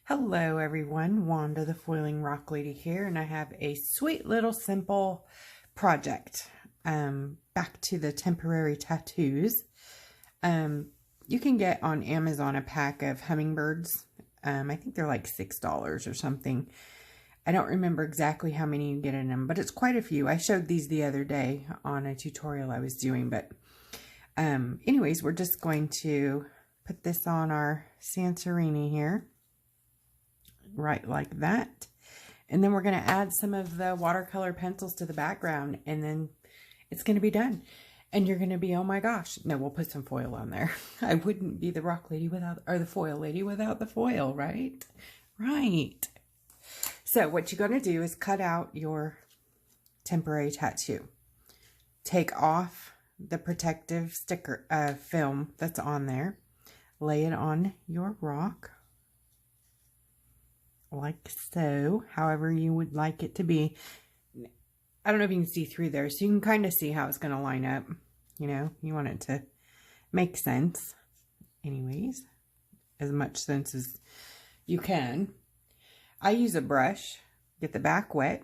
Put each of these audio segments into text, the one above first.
Hello everyone, Wanda the Foiling Rock Lady here, and I have a sweet little simple project. Back to the temporary tattoos. You can get on Amazon a pack of hummingbirds. I think they're like $6 or something. I don't remember exactly how many you get in them, but it's quite a few. I showed these the other day on a tutorial I was doing, but anyways, we're just going to put this on our Santorini here. Right like that, and then we're going to add some of the watercolor pencils to the background, and then it's going to be done, and you're going to be, oh my gosh. No, we'll put some foil on there. I wouldn't be the rock lady without, or the foil lady without the foil, right? So what you're going to do is cut out your temporary tattoo, take off the protective sticker film that's on there, lay it on your rock like so, however you would like it to be. I don't know if you can see through there, so you can kind of see how it's going to line up. You know, you want it to make sense. Anyways, as much sense as you can. I use a brush, get the back wet,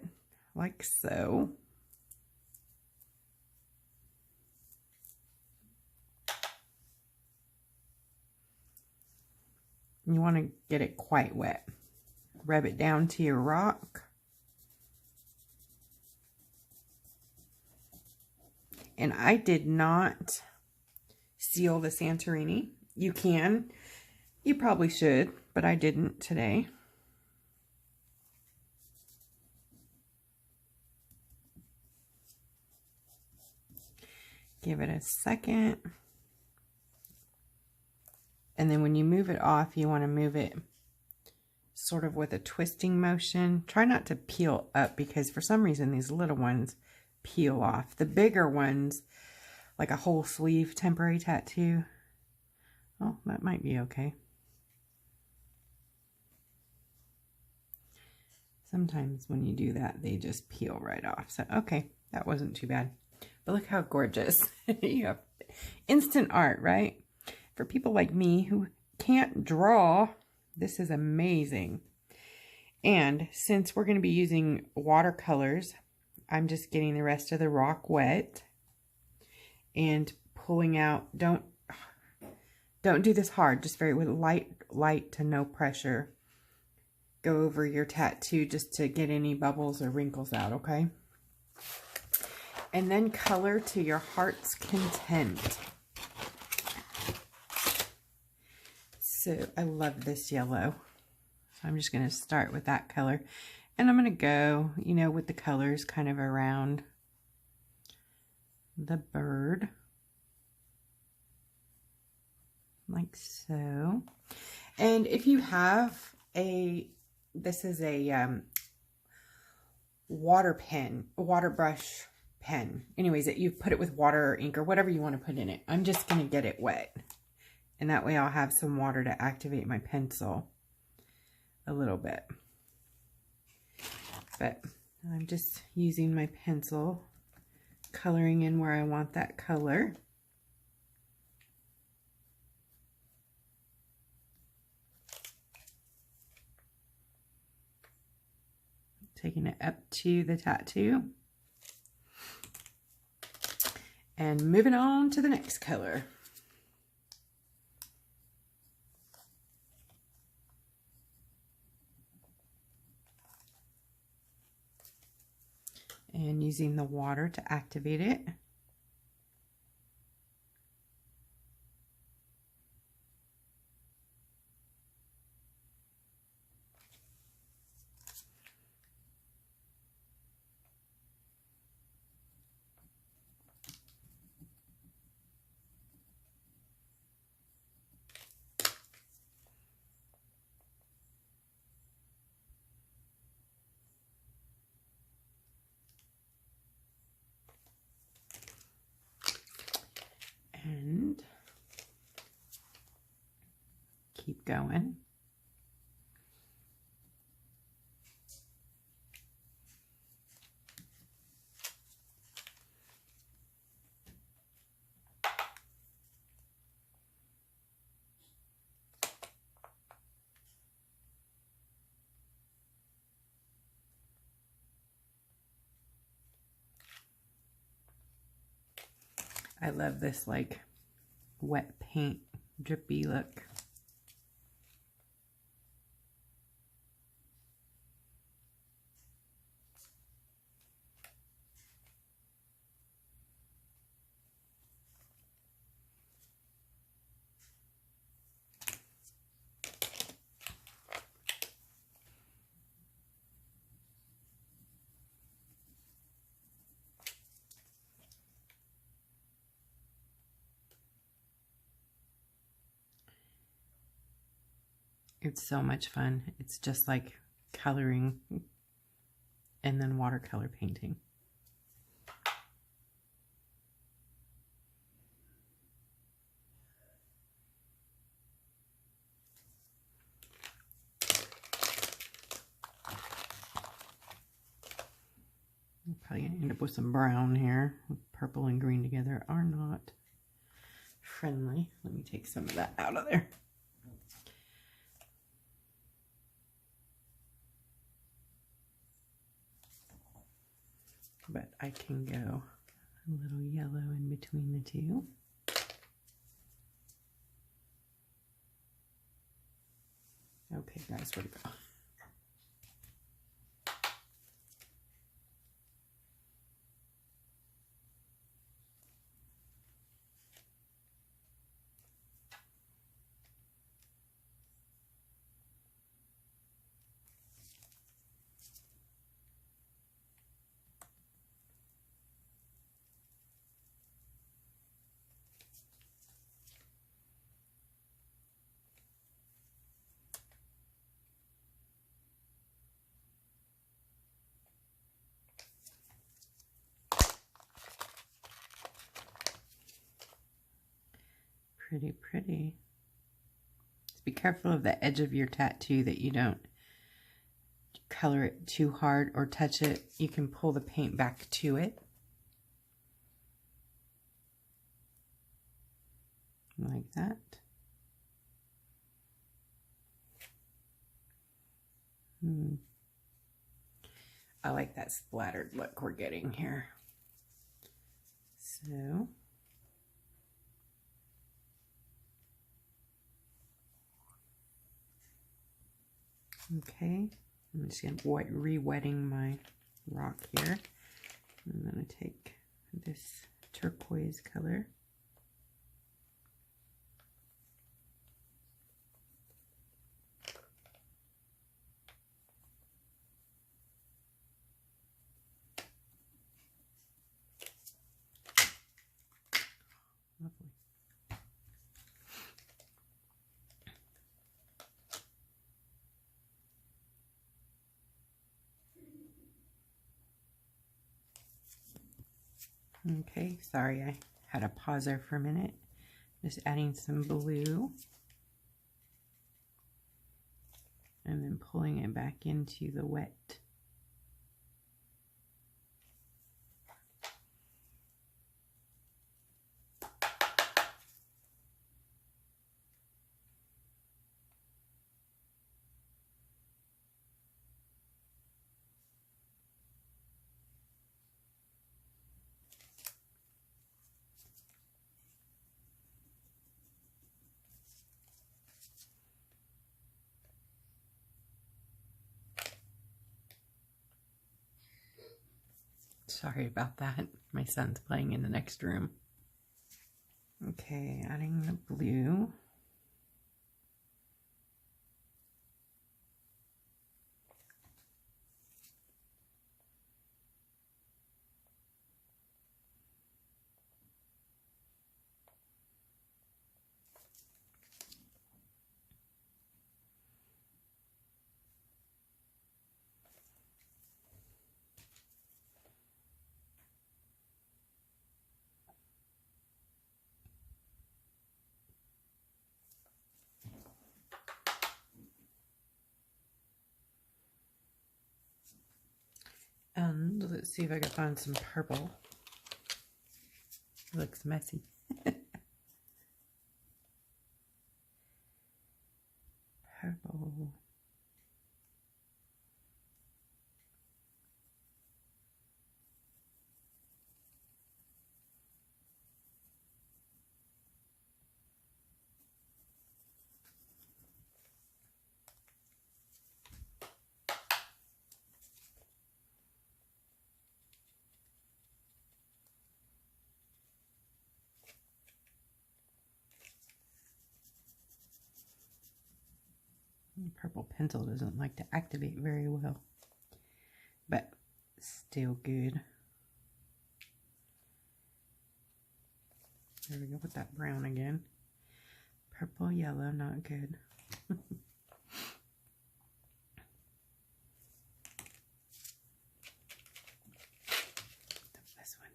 like so. You want to get it quite wet. Rub it down to your rock. And I did not seal the Santorini. You can. You probably should, but I didn't today. Give it a second. And then when you move it off, you want to move it sort of with a twisting motion. Try not to peel up, because for some reason these little ones peel off. The bigger ones, like a whole sleeve temporary tattoo, oh, that might be okay. Sometimes when you do that, they just peel right off. So, okay, that wasn't too bad. But look how gorgeous. You have instant art, right? For people like me who can't draw, this is amazing. And since we're going to be using watercolors, I'm just getting the rest of the rock wet and pulling out. Don't do this hard, just very with light to no pressure. Go over your tattoo just to get any bubbles or wrinkles out, okay? And then color to your heart's content. So I love this yellow. So I'm just going to start with that color. And I'm going to go, you know, with the colors kind of around the bird. Like so. And if you have this is a water brush pen. Anyways, you put it with water or ink or whatever you want to put in it. I'm just going to get it wet. And that way I'll have some water to activate my pencil a little bit. But I'm just using my pencil, coloring in where I want that color. Taking it up to the tattoo. And moving on to the next color. And using the water to activate it. And keep going. I love this like wet paint drippy look. It's so much fun. It's just like coloring and then watercolor painting. I'm probably gonna end up with some brown here. Purple and green together are not friendly. Let me take some of that out of there. But I can go a little yellow in between the two. Okay, guys, where'd it go? Pretty, pretty. Just be careful of the edge of your tattoo that you don't color it too hard or touch it. You can pull the paint back to it. Like that. I like that splattered look we're getting here. So okay, I'm just going to re-wetting my rock here. I'm going to take this turquoise color. Lovely. Okay, sorry, I had a pause there for a minute. Just adding some blue. And then pulling it back into the wet. Sorry about that. My son's playing in the next room. Okay, adding the blue. And let's see if I can find some purple. It looks messy. Purple. Purple pencil doesn't like to activate very well, but still good. There we go with that brown again. Purple, yellow, not good. This one.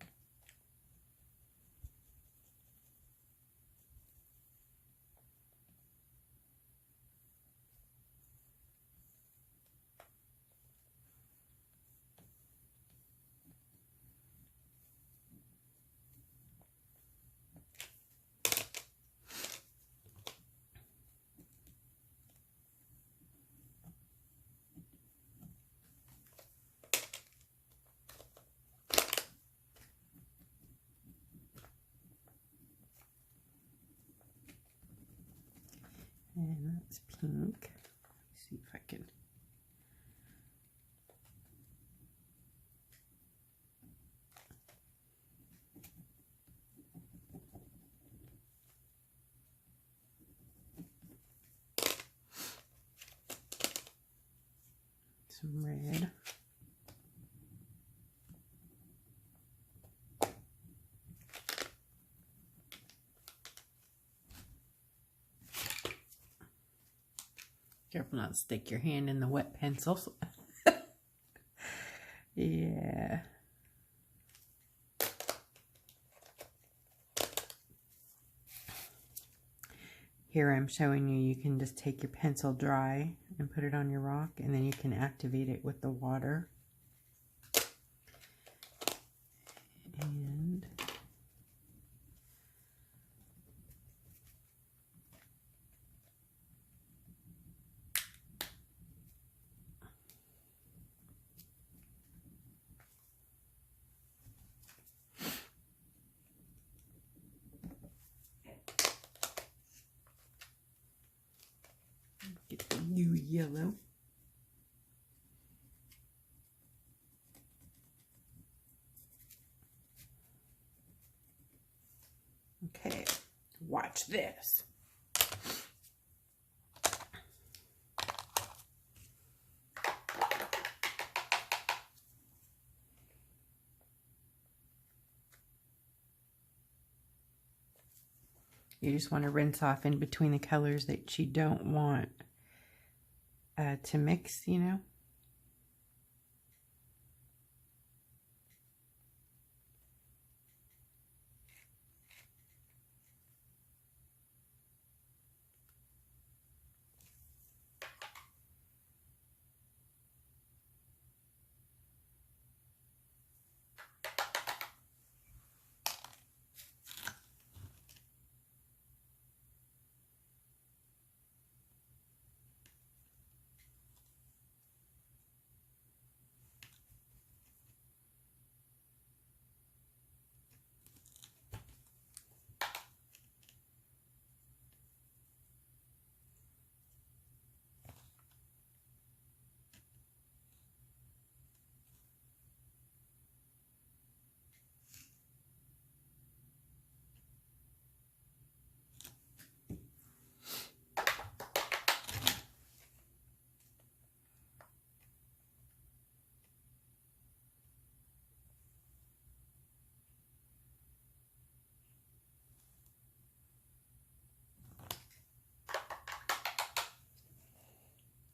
And that's pink. Let's see if I can. Some red. Careful not to stick your hand in the wet pencils. Yeah. Here I'm showing you, you can just take your pencil dry and put it on your rock, and then you can activate it with the water. And get the new yellow. Okay, watch this. You just want to rinse off in between the colors that you don't want to mix, you know.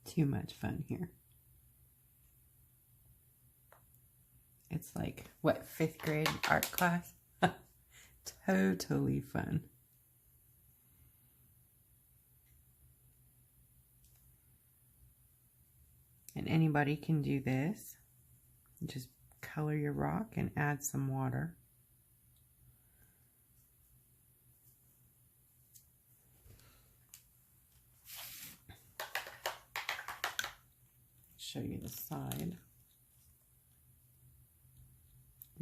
Too much fun here. It's like, what, 5th grade art class? Totally fun. And anybody can do this. Just color your rock and add some water. Show you the side.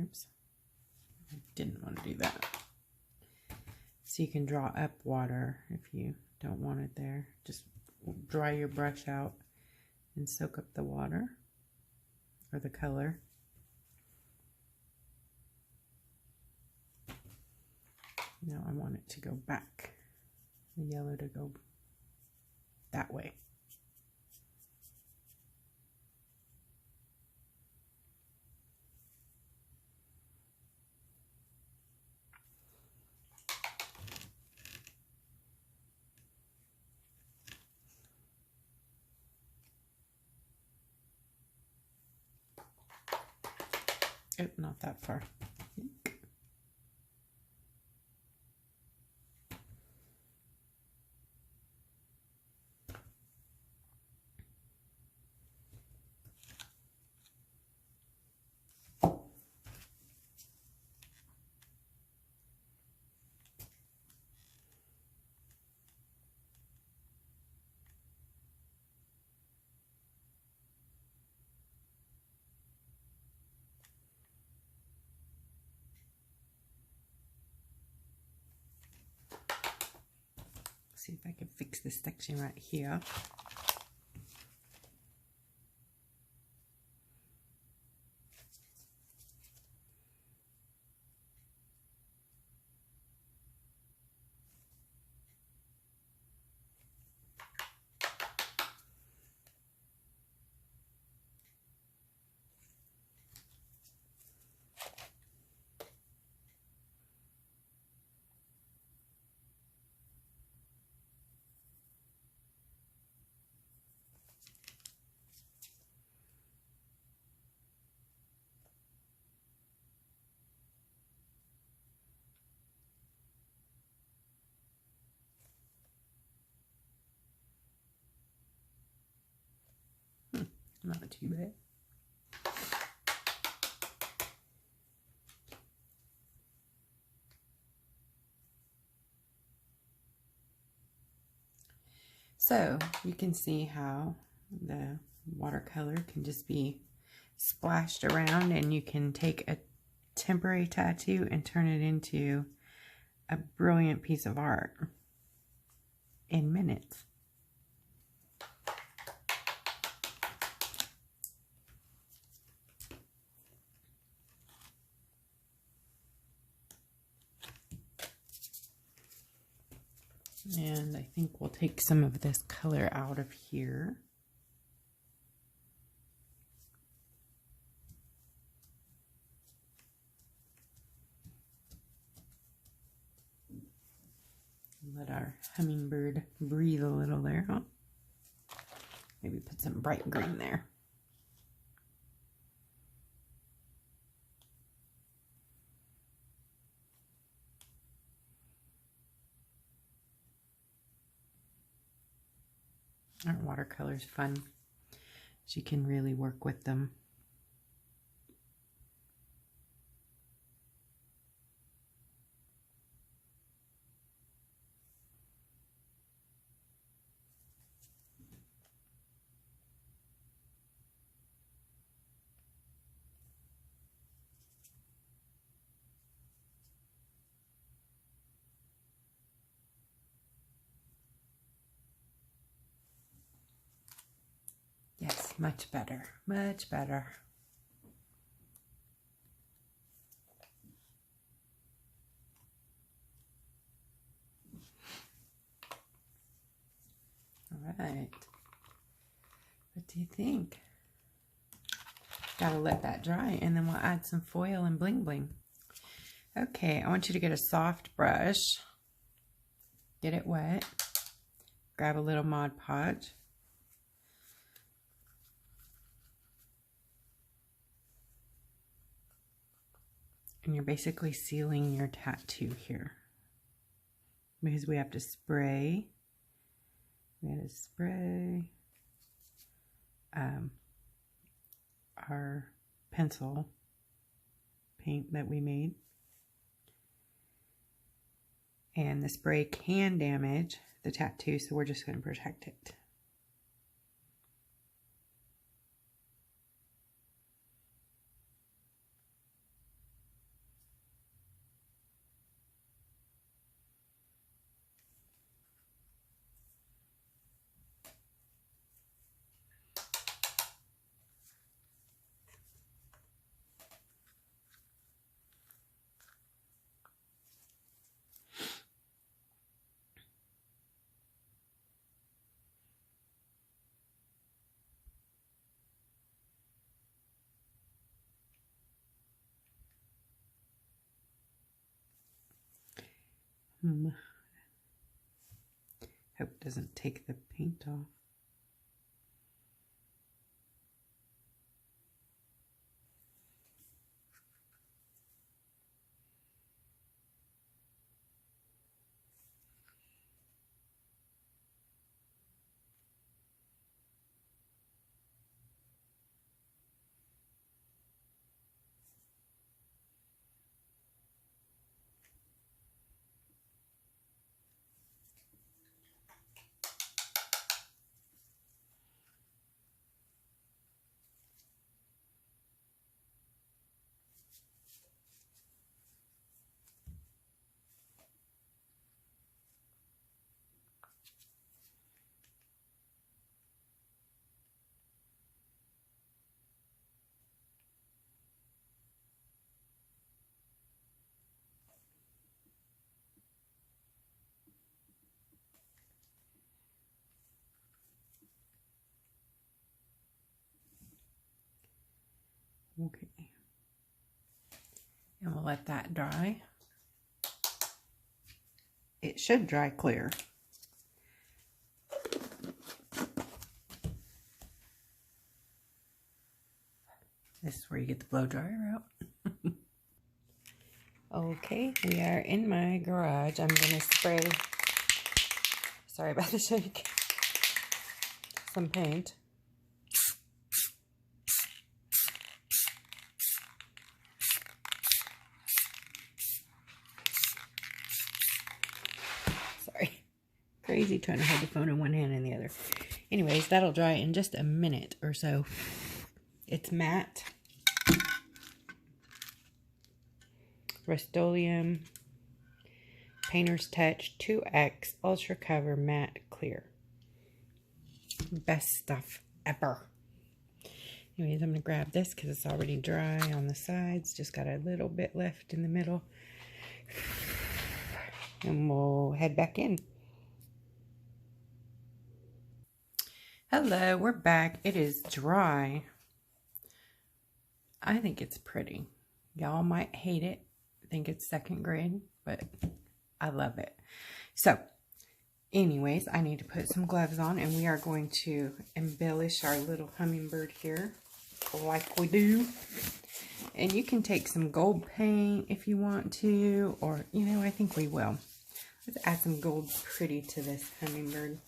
Oops, I didn't want to do that. So you can draw up water if you don't want it there. Just dry your brush out and soak up the water or the color. Now I want it to go back, the yellow to go that way. Oh, not that far. See if I can fix this section right here. Not too bad. So you can see how the watercolor can just be splashed around, and you can take a temporary tattoo and turn it into a brilliant piece of art in minutes. And I think we'll take some of this color out of here. Let our hummingbird breathe a little there, huh? Maybe put some bright green there. Aren't watercolors fun? So you can really work with them. Yes, much better, much better. All right. What do you think? Gotta let that dry, and then we'll add some foil and bling bling. Okay, I want you to get a soft brush, get it wet, grab a little Mod Podge, and you're basically sealing your tattoo here because we have to spray. We had to spray our pencil paint that we made. And the spray can damage the tattoo, so we're just going to protect it. Hope it doesn't take the paint off. Okay. And we'll let that dry. It should dry clear. This is where you get the blow dryer out. Okay, we are in my garage. I'm going to spray, sorry about the shake, some paint. Sorry. Crazy trying to hold the phone in one hand and the other. Anyways, that'll dry in just a minute or so. It's matte. Rust-Oleum Painter's Touch 2X Ultra Cover Matte Clear. Best stuff ever. Anyways, I'm going to grab this because it's already dry on the sides. Just got a little bit left in the middle. And we'll head back in. Hello, we're back. It is dry. I think it's pretty. Y'all might hate it. Think it's second grade, but I love it. So anyways, I need to put some gloves on, and we are going to embellish our little hummingbird here like we do. And you can take some gold paint if you want to, or you know, I think we will. Let's add some gold pretty to this hummingbird.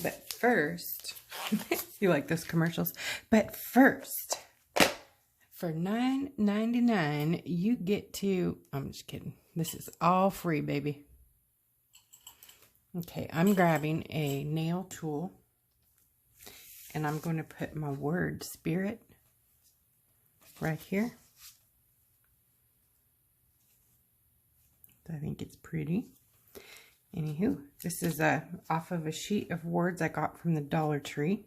But first, you like those commercials? But first, for $9.99, you get to, I'm just kidding. This is all free, baby. Okay, I'm grabbing a nail tool, and I'm going to put my word spirit right here. I think it's pretty. Anywho, this is off of a sheet of words I got from the Dollar Tree.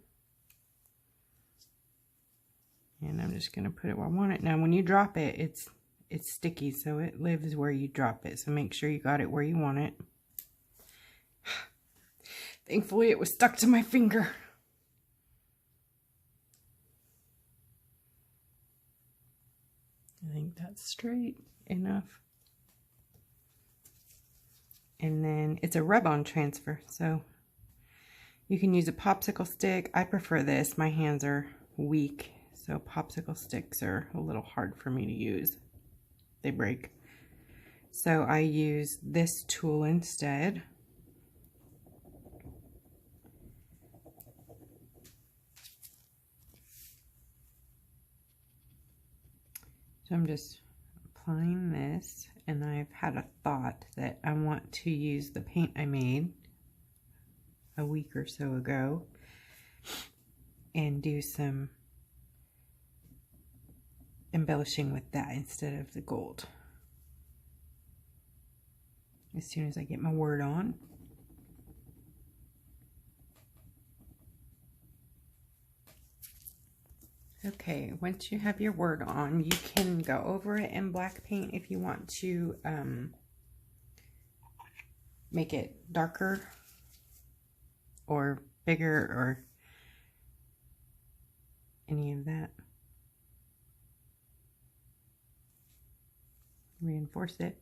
And I'm just going to put it where I want it. Now, when you drop it, it's sticky, so it lives where you drop it. So make sure you got it where you want it. Thankfully, it was stuck to my finger. I think that's straight enough. And then it's a rub-on transfer, so you can use a popsicle stick. I prefer this. My hands are weak, so popsicle sticks are a little hard for me to use. They break. So I use this tool instead. So I'm just applying this, and I've had a thought that I want to use the paint I made a week or so ago and do some embellishing with that instead of the gold. As soon as I get my word on. Okay, once you have your word on, you can go over it in black paint if you want to make it darker or bigger or any of that. Reinforce it.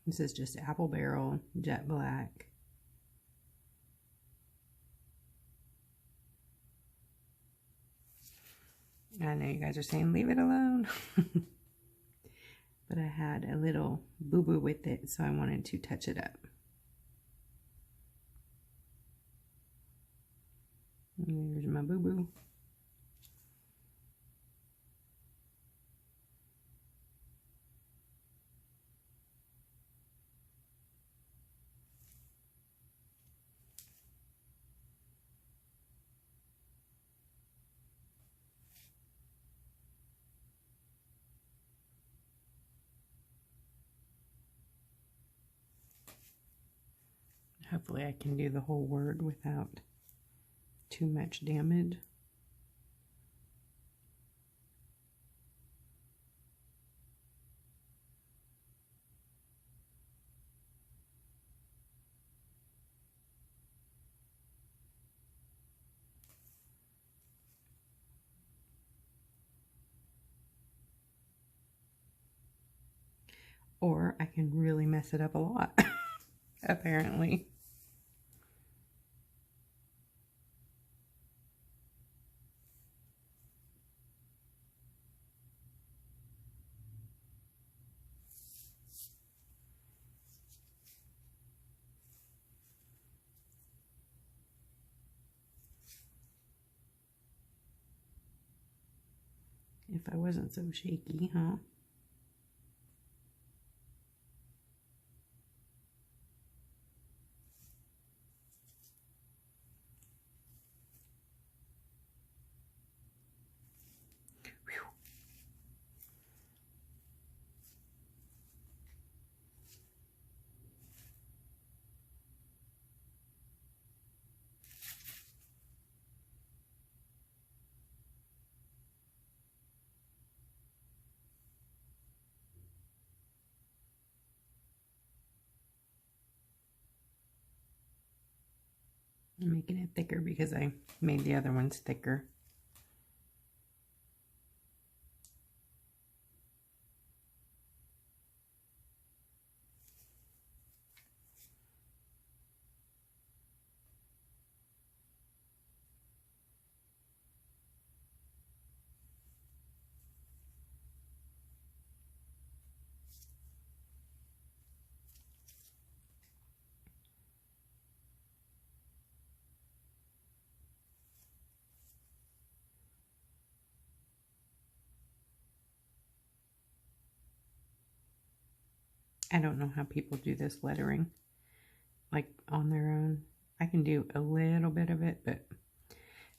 This is just apple barrel, jet black. I know you guys are saying, leave it alone. But I had a little boo-boo with it, so I wanted to touch it up. Here's my boo-boo. Hopefully I can do the whole word without too much damage. Or I can really mess it up a lot, apparently. If I wasn't so shaky, huh? I'm making it thicker because I made the other ones thicker. I don't know how people do this lettering, like on their own. I can do a little bit of it, but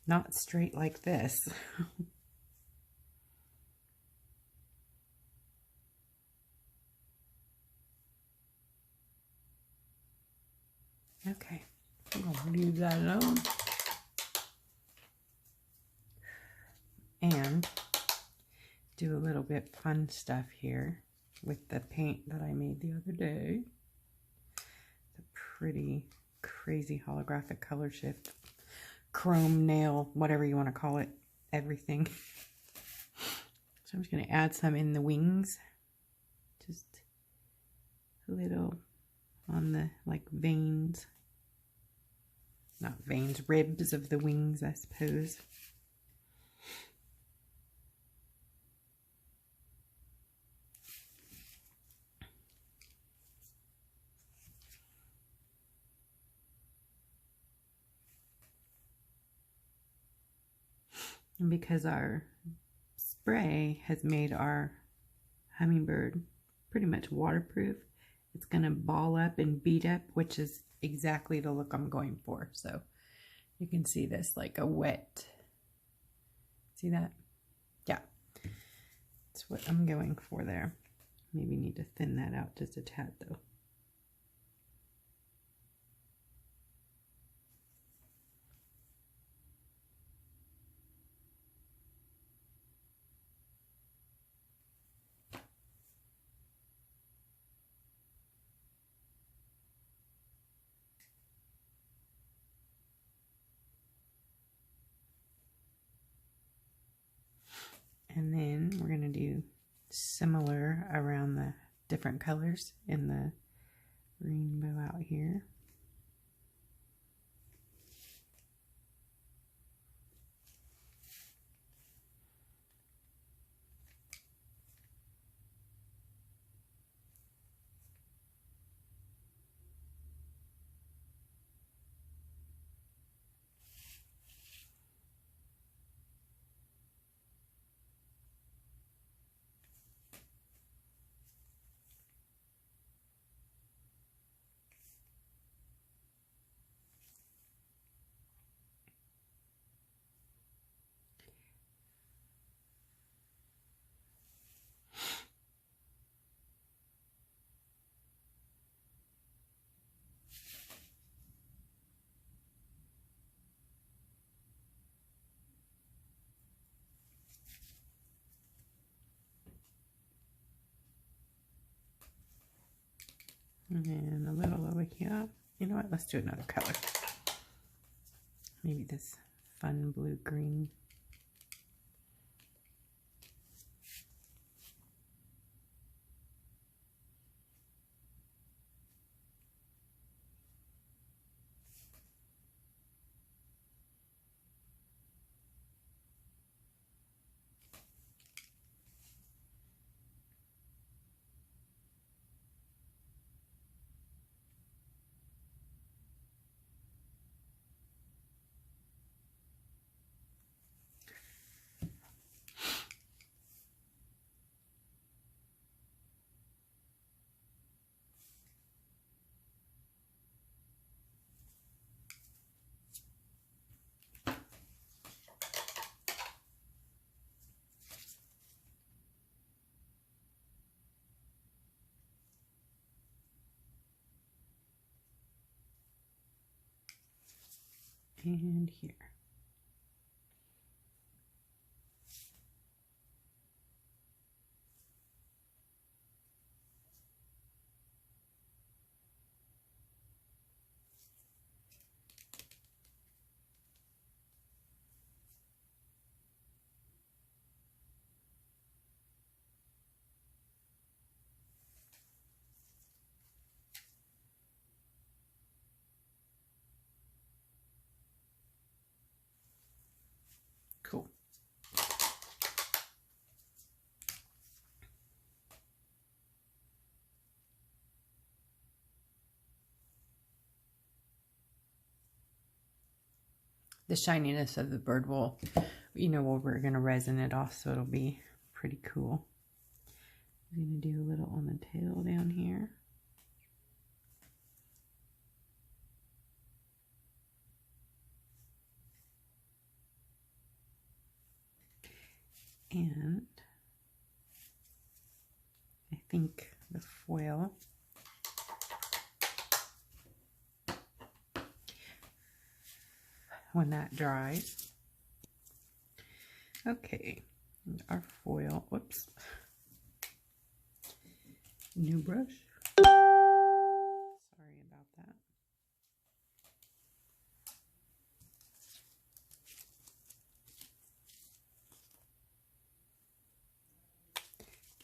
not straight like this. Okay, I'm gonna leave that alone. And do a little bit fun stuff here with the paint that I made the other day. The pretty, crazy holographic color shift, chrome nail, whatever you want to call it, everything. So I'm just going to add some in the wings, just a little on the like veins, not veins, ribs of the wings, I suppose. And because our spray has made our hummingbird pretty much waterproof, it's going to ball up and bead up, which is exactly the look I'm going for. So you can see this like a wet, see that? Yeah, that's what I'm going for there. Maybe need to thin that out just a tad though. And then we're going to do similar around the different colors in the rainbow out here. And a little over here. You know what? Let's do another color. Maybe this fun blue-green. And here. Cool. The shininess of the bird will, we're going to resin it off, so it'll be pretty cool. I'm going to do a little on the tail down here. And I think the foil when that dries. Okay, and our foil, whoops, new brush. Sorry about that.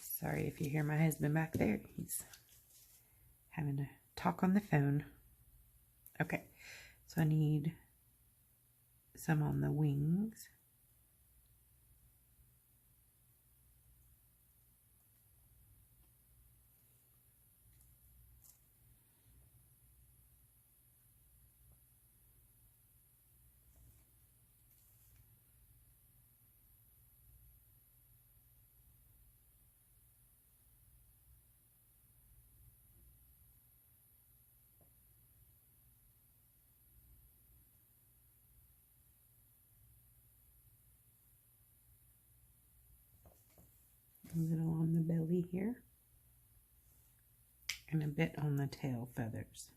Sorry if you hear my husband back there. He's having a talk on the phone. Okay, so I need some on the wings. A little on the belly here, and a bit on the tail feathers.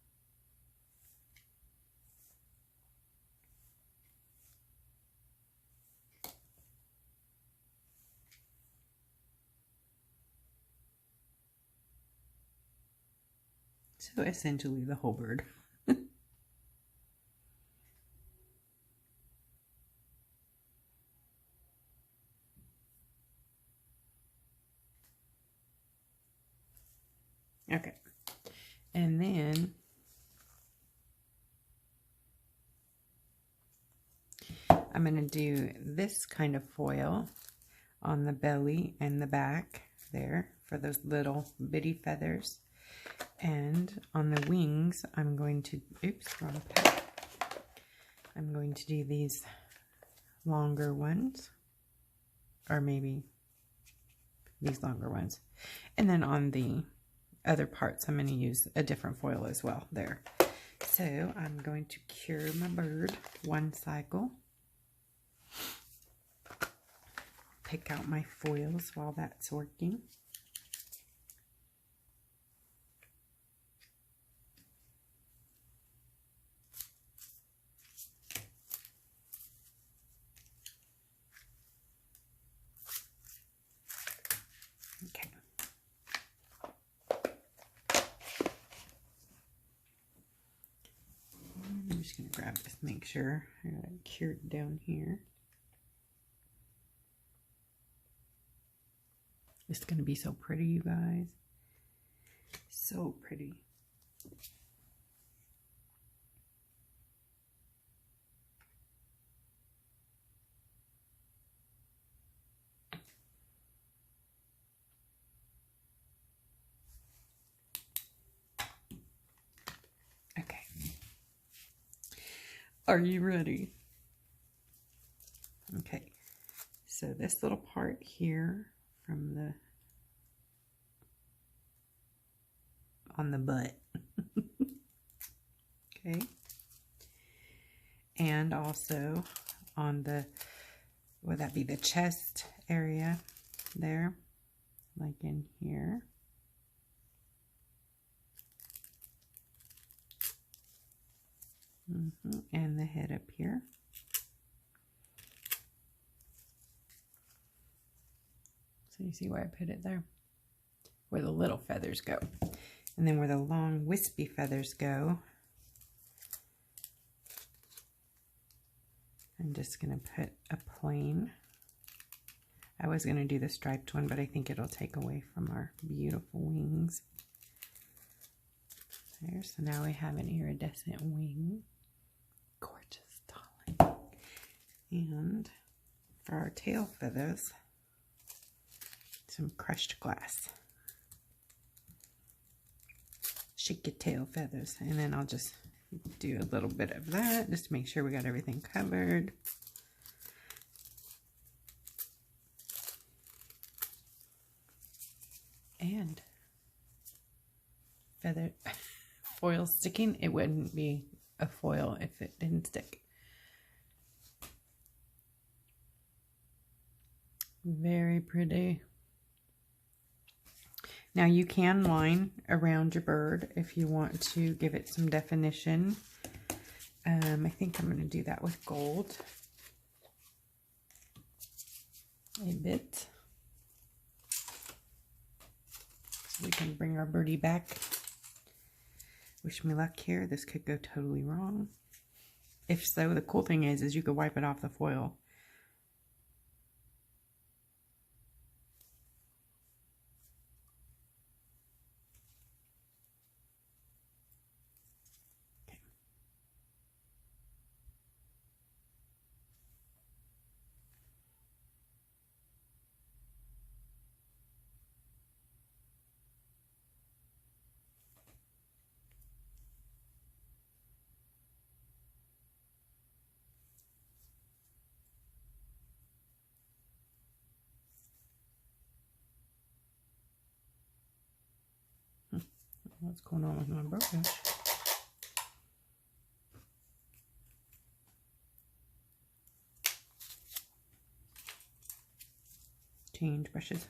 So essentially the whole bird. Okay, and then I'm going to do this kind of foil on the belly and the back there for those little bitty feathers. And on the wings, I'm going to, oops, wrong pack. I'm going to do these longer ones, or maybe these longer ones. And then on the other parts, I'm going to use a different foil as well there. So I'm going to cure my bird one cycle. Pick out my foils while that's working. Okay. just going to grab this, make sure I got it cured down here. It's going to be so pretty, you guys. So pretty. Okay. Are you ready? Okay. So this little part here from the on the butt. Okay. And also on the, would that be the chest area there, like in here. And the head up here. So you see why I put it there? Where the little feathers go. And then where the long wispy feathers go, I'm just going to put a plain. I was going to do the striped one, but I think it'll take away from our beautiful wings. There, so now we have an iridescent wing. Gorgeous, darling. And for our tail feathers, some crushed glass. Shake your tail feathers, and then I'll just do a little bit of that just to make sure we got everything covered. And feather foil sticking, it wouldn't be a foil if it didn't stick. Very pretty. Now you can line around your bird if you want to give it some definition. I think I'm going to do that with gold a bit. So we can bring our birdie back. Wish me luck here. This could go totally wrong. If so, the cool thing is you could wipe it off the foil. What's going on with my brush? Change brushes.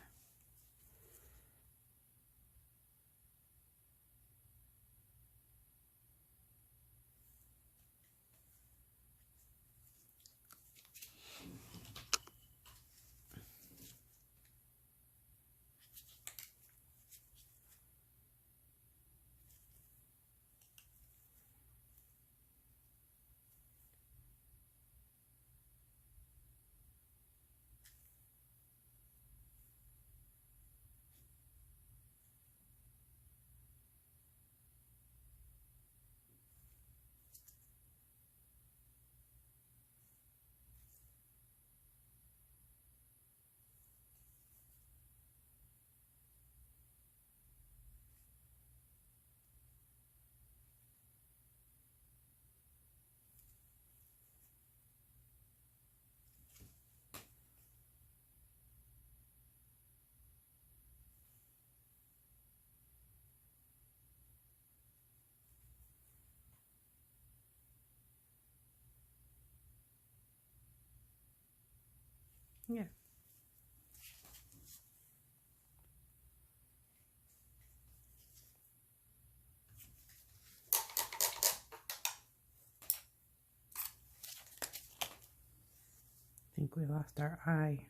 Yeah. I think we lost our eye.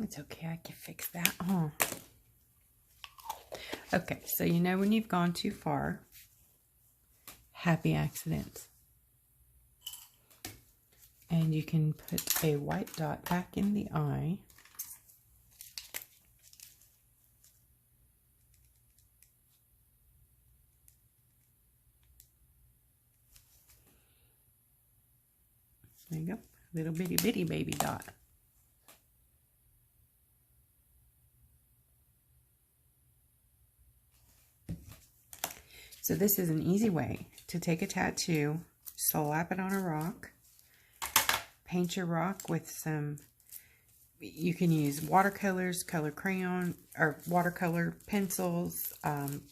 It's okay, I can fix that. Oh. Okay, so you know when you've gone too far, happy accidents. And you can put a white dot back in the eye. There you go, little bitty bitty baby dot. So this is an easy way to take a tattoo, slap it on a rock, paint your rock with some, you can use watercolors, color crayon, or watercolor pencils,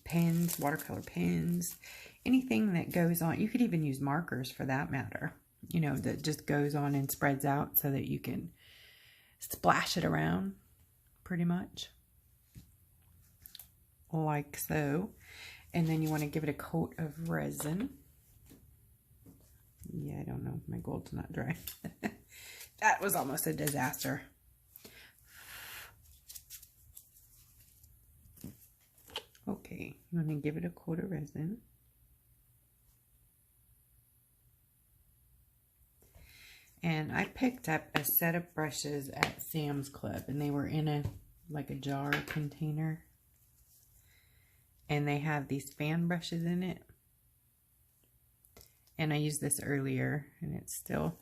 pens, watercolor pens, anything that goes on. You could even use markers for that matter, you know, that just goes on and spreads out so that you can splash it around pretty much like so. And then you want to give it a coat of resin. Yeah, I don't know. My gold's not dry. That was almost a disaster. Okay, you want to give it a coat of resin. And I picked up a set of brushes at Sam's Club, and they were in like a jar container. And they have these fan brushes in it. And I used this earlier, and it's still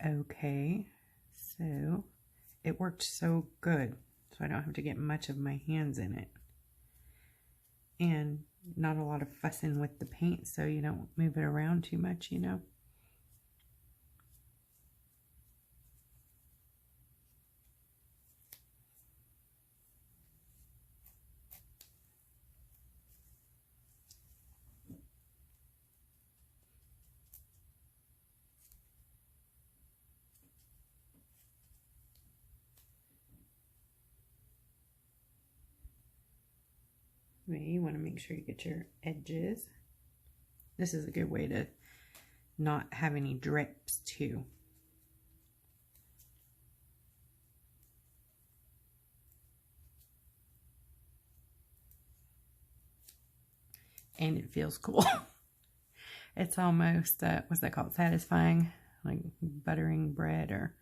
okay. So it worked so good, so I don't have to get much of my hands in it. And not a lot of fussing with the paint, so you don't move it around too much, you know. You want to make sure you get your edges. This is a good way to not have any drips too. And it feels cool. It's almost, what's that called? Satisfying, like buttering bread or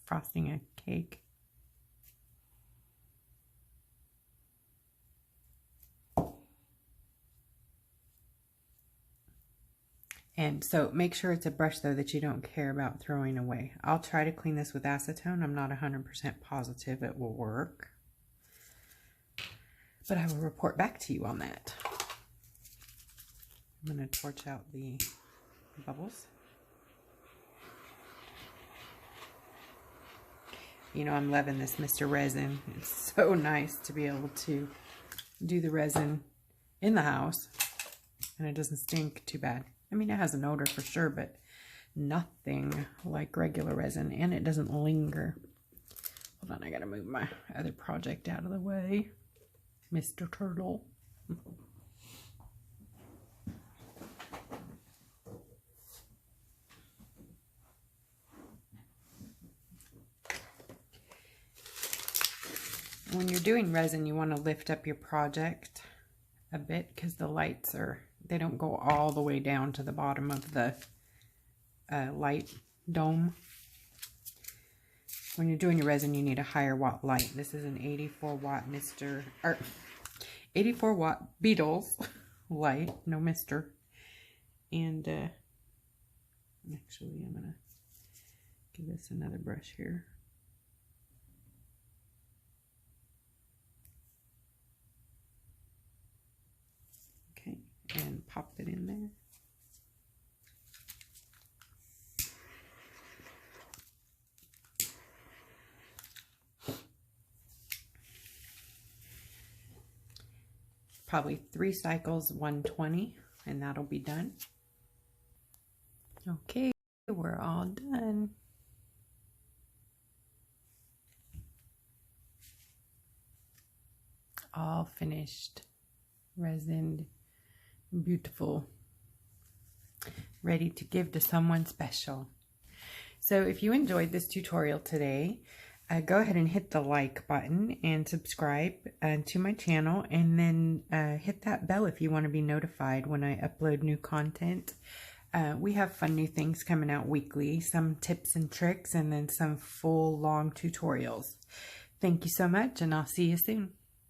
frosting a cake. And so make sure it's a brush, though, that you don't care about throwing away. I'll try to clean this with acetone. I'm not 100% positive it will work, but I will report back to you on that. I'm going to torch out the bubbles. You know, I'm loving this Mr. Resin. It's so nice to be able to do the resin in the house, and it doesn't stink too bad. I mean, it has an odor for sure, but nothing like regular resin, and it doesn't linger. Hold on, I gotta move my other project out of the way. Mr. Turtle. When you're doing resin, you want to lift up your project a bit because the lights they don't go all the way down to the bottom of the light dome. When you're doing your resin, you need a higher watt light. This is an 84 watt 84 watt Beatles light, no Mr. And actually, I'm gonna give this another brush here. And pop it in there. Probably 3 cycles, 120, and that'll be done. Okay, we're all done. All finished, resined, beautiful, ready to give to someone special. So if you enjoyed this tutorial today, go ahead and hit the like button and subscribe to my channel, and then hit that bell if you want to be notified when I upload new content. We have fun new things coming out weekly, some tips and tricks, and then some full long tutorials. Thank you so much, and I'll see you soon.